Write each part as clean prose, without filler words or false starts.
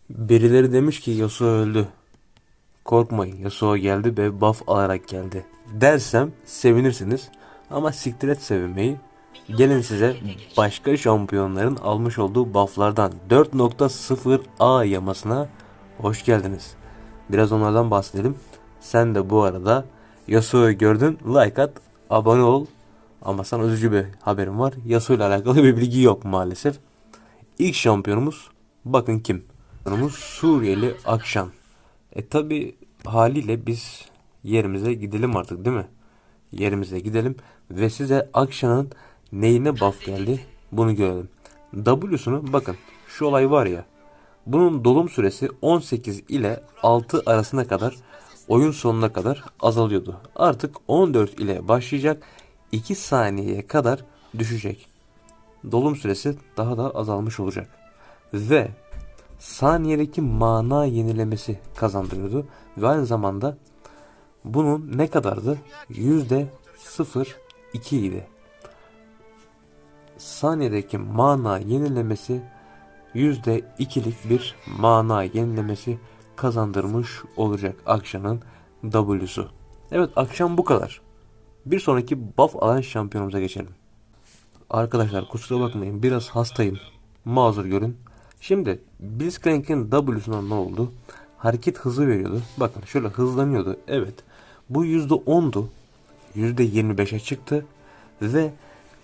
Birileri demiş ki Yasuo öldü. Korkmayın, Yasuo geldi ve buff alarak geldi dersem sevinirsiniz. Ama siktir et sevinmeyi. Gelin size başka şampiyonların almış olduğu bufflardan 4.0A yamasına hoş geldiniz. Biraz onlardan bahsedelim. Sen de bu arada Yasuo'yu gördün, like at, abone ol. Ama sana üzücü bir haberim var. Yasuo ile alakalı bir bilgi yok maalesef. İlk şampiyonumuz bakın kim? Şampiyonumuz Suriyeli Akşam. Tabi haliyle biz yerimize gidelim artık, değil mi? Yerimize gidelim ve size Akşam'ın neyine buff geldi bunu görelim. W'sunu bakın, şu olay var ya, bunun dolum süresi 18 ile 6 arasına kadar, oyun sonuna kadar azalıyordu. Artık 14 ile başlayacak, 2 saniyeye kadar düşecek. Dolum süresi daha da azalmış olacak. Ve saniyedeki mana yenilemesi kazandırıyordu. Ve aynı zamanda bunun ne kadardı? %0,2 idi. Saniyedeki mana yenilemesi %2'lik bir mana yenilemesi kazandırmış olacak Akşam'ın W'su. Evet, Akşam bu kadar. Bir sonraki buff alan şampiyonumuza geçelim. Arkadaşlar kusura bakmayın, biraz hastayım. Mazur görün. Şimdi Blitzcrank'in W'suna ne oldu? Hareket hızı veriyordu. Bakın şöyle hızlanıyordu. Evet. Bu %10'du. %25'e çıktı. Ve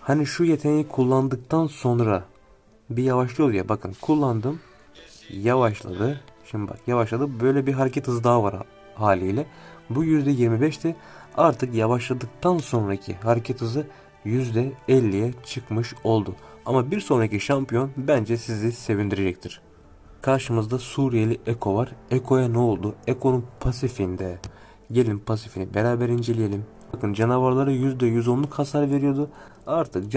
hani şu yeteneği kullandıktan sonra bir yavaşlıyor ya. Bakın kullandım. Yavaşladı. Şimdi bak yavaşladı. Böyle bir hareket hızı daha var haliyle. Bu %25'ti. Artık yavaşladıktan sonraki hareket hızı %50'ye çıkmış oldu. Ama bir sonraki şampiyon bence sizi sevindirecektir. Karşımızda Suriyeli Eko var. Eko'ya ne oldu? Eko'nun pasifinde. Gelin pasifini beraber inceleyelim. Bakın canavarlara %110'luk hasar veriyordu. Artık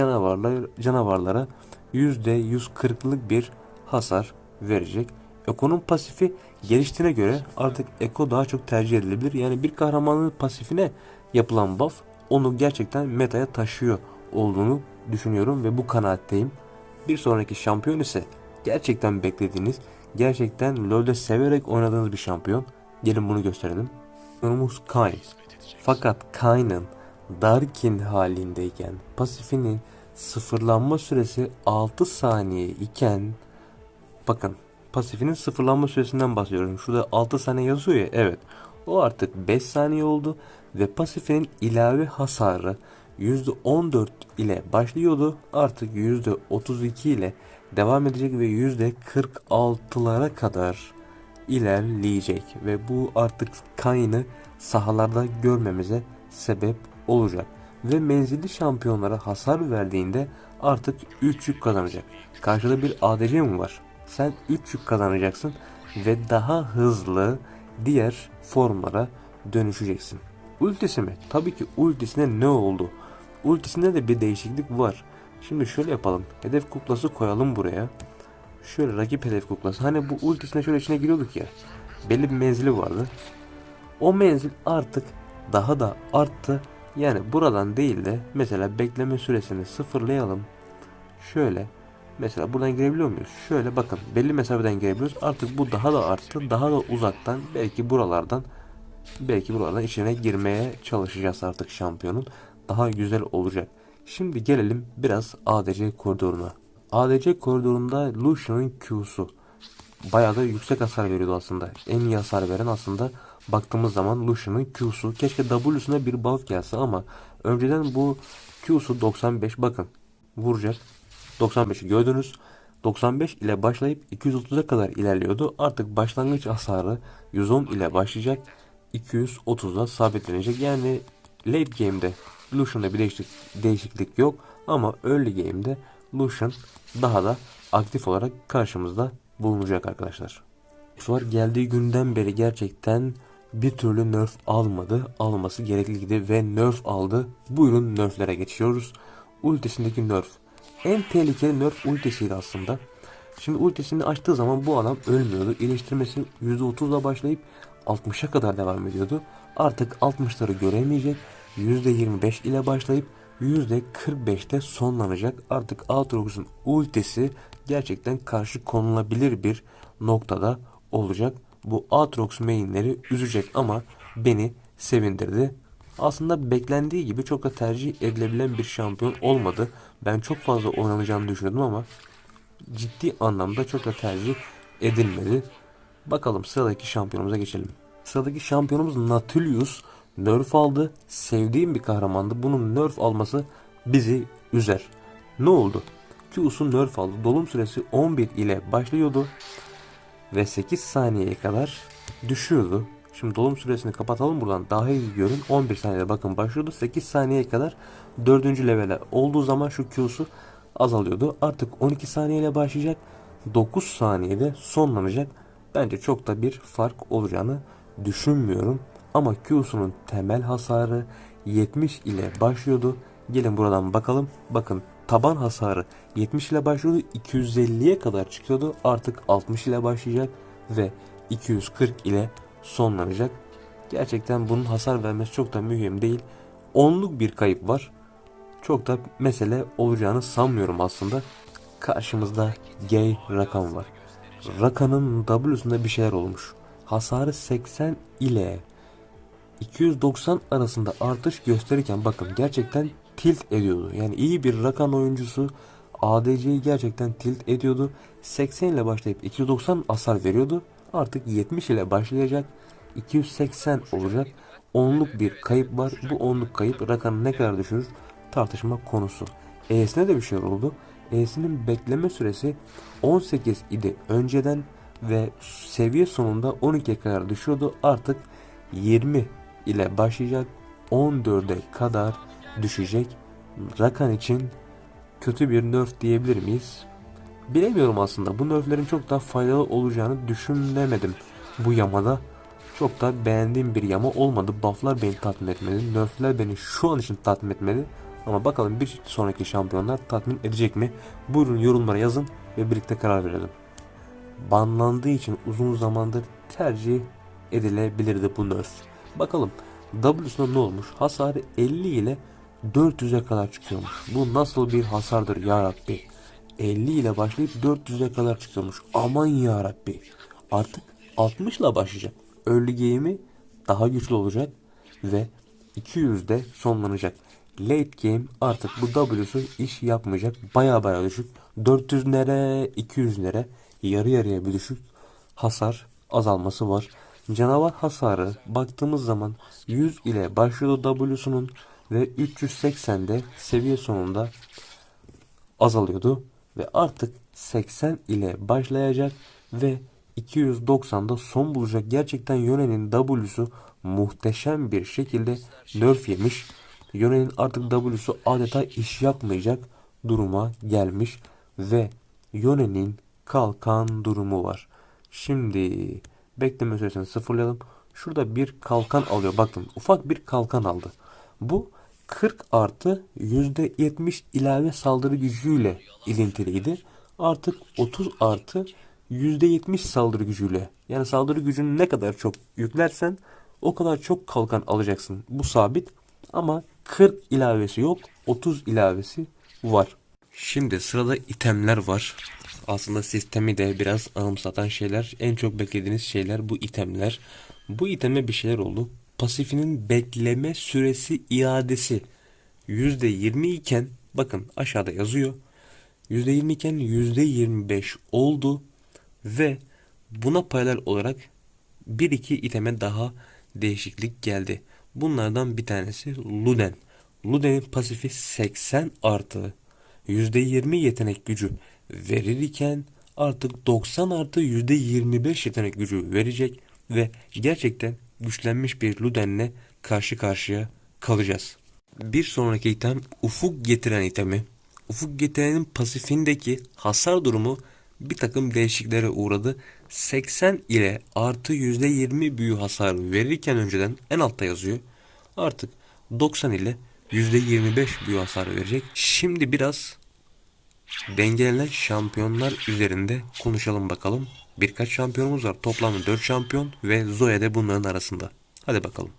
canavarlara %140'lık bir hasar verecek. Eko'nun pasifi geliştiğine göre artık Eko daha çok tercih edilebilir. Yani bir kahramanın pasifine yapılan buff onu gerçekten metaya taşıyor olduğunu düşünüyorum ve bu kanaatteyim. Bir sonraki şampiyon ise gerçekten beklediğiniz, gerçekten LoL'de severek oynadığınız bir şampiyon. Gelin bunu gösterelim. Şampiyonumuz Kayn. Fakat Kayn'ın Darkin halindeyken pasifinin sıfırlanma süresi 6 saniye iken, bakın pasifinin sıfırlanma süresinden bahsediyorum. Şurada 6 saniye yazıyor ya, evet. O artık 5 saniye oldu ve pasifinin ilave hasarı %14 ile başlıyordu. Artık %32 ile devam edecek ve %46'lara kadar ilerleyecek ve bu artık Kayn'ı sahalarda görmemize sebep olacak. Ve menzilli şampiyonlara hasar verdiğinde artık 3 yük kazanacak. Karşıda bir ADC mi var? Sen 3 yük kazanacaksın ve daha hızlı diğer formlara dönüşeceksin. Ultisi mi? Tabii ki ultisine ne oldu? Ultisinde de bir değişiklik var. Şimdi şöyle yapalım. Hedef kuklası koyalım buraya. Şöyle rakip hedef kuklası. Hani bu ultisine şöyle içine giriyorduk ya. Belli bir menzili vardı. O menzil artık daha da arttı. Yani buradan değil de mesela bekleme süresini sıfırlayalım. Şöyle. Mesela buradan girebiliyor muyuz? Şöyle bakın. Belli mesafeden girebiliyoruz. Artık bu daha da arttı. Daha da uzaktan belki buralardan içine girmeye çalışacağız artık şampiyonun. Daha güzel olacak. Şimdi gelelim biraz ADC koridoruna. ADC koridorunda Lucian'ın Q'su bayağı da yüksek hasar veriyordu aslında. En iyi hasar veren aslında baktığımız zaman Lucian'ın Q'su. Keşke W'suna bir buff gelse ama önceden bu Q'su 95, bakın vuracak. 95'i gördünüz. 95 ile başlayıp 230'a kadar ilerliyordu. Artık başlangıç hasarı 110 ile başlayacak. 230'da sabitlenecek. Yani late game'de Lucian'da bir değişiklik yok. Ama early game'de Lucian daha da aktif olarak karşımızda bulunacak arkadaşlar. Var geldiği günden beri gerçekten bir türlü nerf almadı. Alması gerekliydi ve nerf aldı. Buyurun nerflere geçiyoruz. Ultisindeki nerf. En tehlikeli nerf ultisiydi aslında. Şimdi ultisini açtığı zaman bu adam ölmüyordu. İyileştirmesi %30'la başlayıp 60'a kadar devam ediyordu. Artık 60'ları göremeyecek. %25 ile başlayıp %45'te sonlanacak. Artık Aatrox'un ultisi gerçekten karşı konulabilir bir noktada olacak. Bu Aatrox mainleri üzecek ama beni sevindirdi. Aslında beklendiği gibi çok da tercih edilebilen bir şampiyon olmadı. Ben çok fazla oynanacağını düşünüyordum ama ciddi anlamda çok da tercih edilmedi. Bakalım sıradaki şampiyonumuza geçelim. Sıradaki şampiyonumuz Nautilus. Nerf aldı. Sevdiğim bir kahramandı. Bunun nerf alması bizi üzer. Ne oldu? Q'su nerf aldı. Dolum süresi 11 ile başlıyordu ve 8 saniyeye kadar düşüyordu. Şimdi dolum süresini kapatalım buradan. Daha iyi görün. 11 saniyede bakın başlıyordu. 8 saniyeye kadar 4. levele olduğu zaman şu Q'su azalıyordu. Artık 12 saniyeyle başlayacak. 9 saniyede sonlanacak. Bence çok da bir fark olacağını düşünmüyorum. Ama Q'sunun temel hasarı 70 ile başlıyordu. Gelin buradan bakalım. Bakın taban hasarı 70 ile başlıyordu. 250'ye kadar çıkıyordu. Artık 60 ile başlayacak ve 240 ile sonlanacak. Gerçekten bunun hasar vermesi çok da mühim değil. Onluk bir kayıp var. Çok da mesele olacağını sanmıyorum aslında. Karşımızda Gay Rakan var. Rakan'ın W'sunda bir şeyler olmuş. Hasarı 80 ile 290 arasında artış gösterirken bakın gerçekten tilt ediyordu. Yani iyi bir Rakan oyuncusu ADC'yi gerçekten tilt ediyordu. 80 ile başlayıp 290 hasar veriyordu. Artık 70 ile başlayacak. 280 olacak. Onluk bir kayıp var. Bu onluk kayıp Rakan'ı ne kadar düşürür tartışma konusu. E'sine de bir şey oldu. E'sinin bekleme süresi 18 idi önceden ve seviye sonunda 12'ye kadar düşüyordu. Artık 20 ile başlayacak, 14'e kadar düşecek. Rakan için kötü bir nerf diyebilir miyiz? Bilemiyorum aslında. Bu nerflerin çok daha faydalı olacağını düşünemedim. Bu yamada çok da beğendiğim bir yama olmadı. Buff'lar beni tatmin etmedi. Nerfler beni şu an için tatmin etmedi. Ama bakalım bir sonraki şampiyonlar tatmin edecek mi? Buyurun yorumlara yazın ve birlikte karar verelim. Banlandığı için uzun zamandır tercih edilebilirdi bu nerf. Bakalım W'suna ne olmuş? Hasarı 50 ile 400'e kadar çıkıyormuş. Bu nasıl bir hasardır ya Rabbi? 50 ile başlayıp 400'e kadar çıkıyormuş. Aman ya Rabbi. Artık 60 ile başlayacak. Early game'i daha güçlü olacak ve 200'de sonlanacak. Late game artık bu W'su iş yapmayacak. Baya düşük. 400 nere 200 nere yarı yarıya bir düşük hasar azalması var. Canavar hasarı baktığımız zaman 100 ile başlıyordu W'sunun ve 380'de seviye sonunda azalıyordu ve artık 80 ile başlayacak ve 290'da son bulacak. Gerçekten Yone'nin W'su muhteşem bir şekilde nerf yemiş. Yone'nin artık W'su adeta iş yapmayacak duruma gelmiş ve Yone'nin kalkan durumu var. Şimdi bekleme süresini sıfırlayalım. Şurada bir kalkan alıyor. Bakın ufak bir kalkan aldı. Bu 40 artı %70 ilave saldırı gücüyle ilintiliydi. Artık 30 artı %70 saldırı gücüyle. Yani saldırı gücünü ne kadar çok yüklersen o kadar çok kalkan alacaksın. Bu sabit ama 40 ilavesi yok. 30 ilavesi var. Şimdi sırada itemler var. Aslında sistemi de biraz anımsatan şeyler. En çok beklediğiniz şeyler bu itemler. Bu iteme bir şeyler oldu. Pasifinin bekleme süresi iadesi %20 iken bakın aşağıda yazıyor. %20 iken %25 oldu ve buna paralel olarak bir iki iteme daha değişiklik geldi. Bunlardan bir tanesi Luden. Luden'in pasifi 80 artı %20 yetenek gücü verirken artık 90 artı %25 yetenek gücü verecek ve gerçekten güçlenmiş bir Luden'le karşı karşıya kalacağız. Bir sonraki item ufuk getiren itemi. Ufuk getirenin pasifindeki hasar durumu bir takım değişikliklere uğradı. 80 ile artı %20 büyü hasarı verirken önceden en altta yazıyor. Artık 90 ile %25 büyü hasarı verecek. Şimdi biraz dengelenen şampiyonlar üzerinde konuşalım bakalım. Birkaç şampiyonumuz var. Toplamda 4 şampiyon ve Zoe de bunların arasında. Hadi bakalım.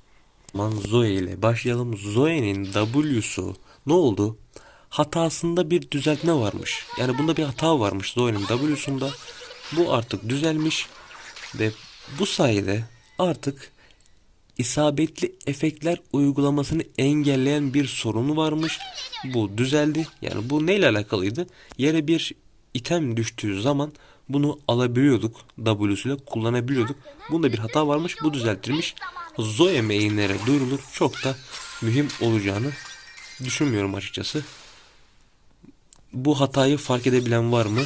Zoe ile başlayalım. Zoe'nin W'su ne oldu? Hatasında bir düzeltme varmış. Yani bunda bir hata varmış Zoe'nin W'sunda. Bu artık düzelmiş ve bu sayede artık isabetli efektler uygulamasını engelleyen bir sorun varmış. Bu düzeldi. Yani bu neyle alakalıydı? Yere bir item düştüğü zaman bunu alabiliyorduk. W'suyla kullanabiliyorduk. Bunda bir hata varmış. Bu düzeltilmiş. Zoe main'lere duyurulur. Çok da mühim olacağını düşünmüyorum açıkçası. Bu hatayı fark edebilen var mı?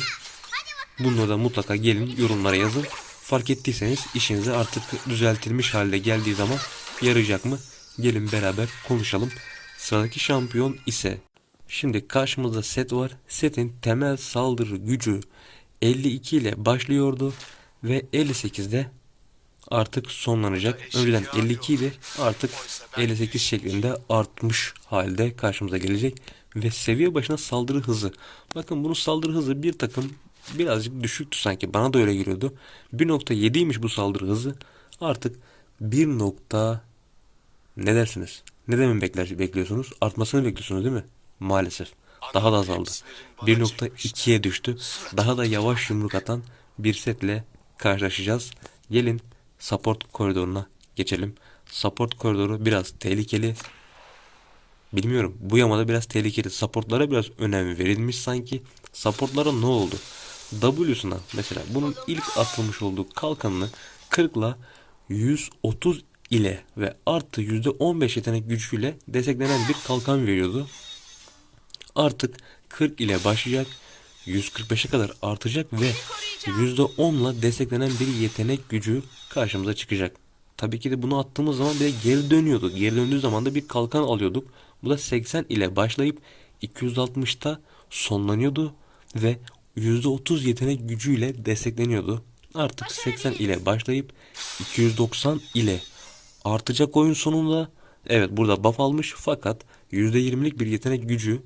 Bunu da mutlaka gelin yorumlara yazın. Fark ettiyseniz işinize artık düzeltilmiş halde geldiği zaman yarayacak mı? Gelin beraber konuşalım. Sıradaki şampiyon ise şimdi karşımızda Set var. Set'in temel saldırı gücü 52 ile başlıyordu ve 58'de artık sonlanacak. Önceden 52 idi, artık 58 şeklinde artmış halde karşımıza gelecek ve seviye başına saldırı hızı. Bakın bunun saldırı hızı bir takım birazcık düşüktü sanki. Bana da öyle geliyordu. 1.7'ymiş bu saldırı hızı. Artık 1. Ne dersiniz? Ne demin bekliyorsunuz? Artmasını bekliyorsunuz değil mi? Maalesef. Daha da azaldı. 1.2'ye düştü. Daha da yavaş yumruk atan bir setle karşılaşacağız. Gelin support koridoruna geçelim. Support koridoru biraz tehlikeli. Bilmiyorum. Bu yamada biraz tehlikeli. Supportlara biraz önem verilmiş sanki. Supportlara ne oldu? W'suna mesela bunun ilk atılmış olduğu kalkanını 40 ile 130 ile ve artı %15 yetenek gücüyle desteklenen bir kalkan veriyordu. Artık 40 ile başlayacak, 145'e kadar artacak ve %10 ile desteklenen bir yetenek gücü karşımıza çıkacak. Tabii ki de bunu attığımız zaman bir de geri dönüyordu. Geri döndüğü zaman da bir kalkan alıyorduk. Bu da 80 ile başlayıp 260'ta sonlanıyordu ve %30 yetenek gücüyle destekleniyordu. Artık 80 ile başlayıp 290 ile artacak oyun sonunda. Evet, burada buff almış fakat %20'lik bir yetenek gücü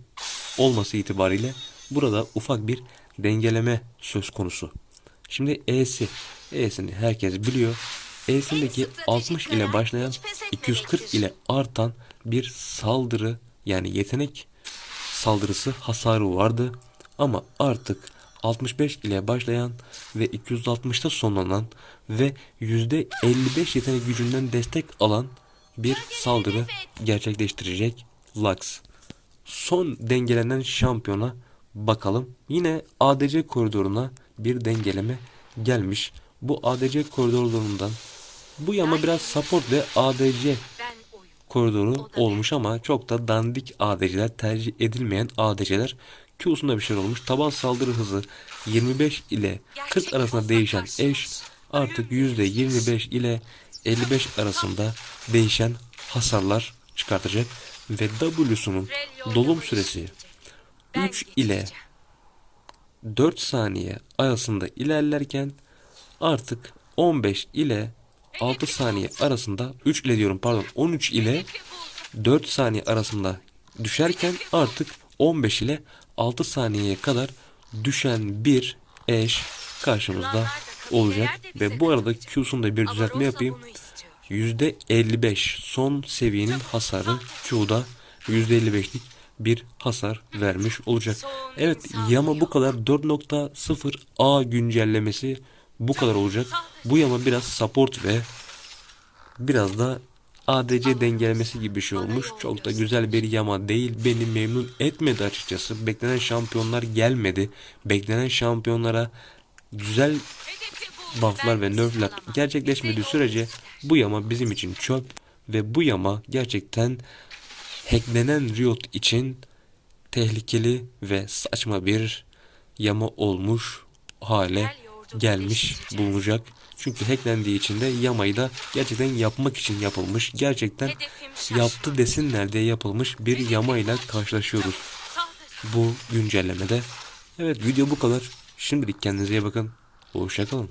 olması itibariyle burada ufak bir dengeleme söz konusu. Şimdi E'sini herkes biliyor. E'sindeki 60 ile başlayan 240 ile artan bir saldırı, yani yetenek saldırısı hasarı vardı. Ama artık 65 ile başlayan ve 260'ta sonlanan ve %55 yetenek gücünden destek alan bir saldırı gerçekleştirecek Lux. Son dengelenen şampiyona bakalım. Yine ADC koridoruna bir dengeleme gelmiş. Bu ADC koridorlarından bu yama biraz support ve ADC koridoru olmuş ama çok da dandik ADC'ler, tercih edilmeyen ADC'ler. Q'sunda bir şey olmuş. Taban saldırı hızı 25 ile 40 arasında değişen Ashe artık %25 ile 55 arasında değişen hasarlar çıkartacak ve W'sunun dolum süresi 3 ile 4 saniye arasında ilerlerken artık 15 ile 6 saniye arasında 3 ile diyorum pardon 13 ile 4 saniye arasında düşerken artık 15 ile 6 saniyeye kadar düşen bir Ashe karşımızda olacak. Ve bu arada Q'sunda bir düzeltme yapayım. %55 son seviyenin hasarı Q'da %55'lik bir hasar vermiş olacak. Evet, yama bu kadar. 4.0 A güncellemesi bu kadar olacak. Bu yama biraz support ve biraz da ADC dengelemesi gibi bir şey olmuş. Çok da güzel bir yama değil. Beni memnun etmedi açıkçası. Beklenen şampiyonlar gelmedi. Beklenen şampiyonlara güzel bufflar ve nerfler gerçekleşmediği sürece bu yama bizim için çöp ve bu yama gerçekten hacklenen Riot için tehlikeli ve saçma bir yama olmuş hale gelmiş bulunacak. Çünkü hacklendiği için de yamayı da gerçekten yapmak için yapılmış, gerçekten yaptı desinler diye yapılmış bir yamayla karşılaşıyoruz bu güncellemede. Evet, video bu kadar. Şimdilik kendinize iyi bakın. Hoşça kalın.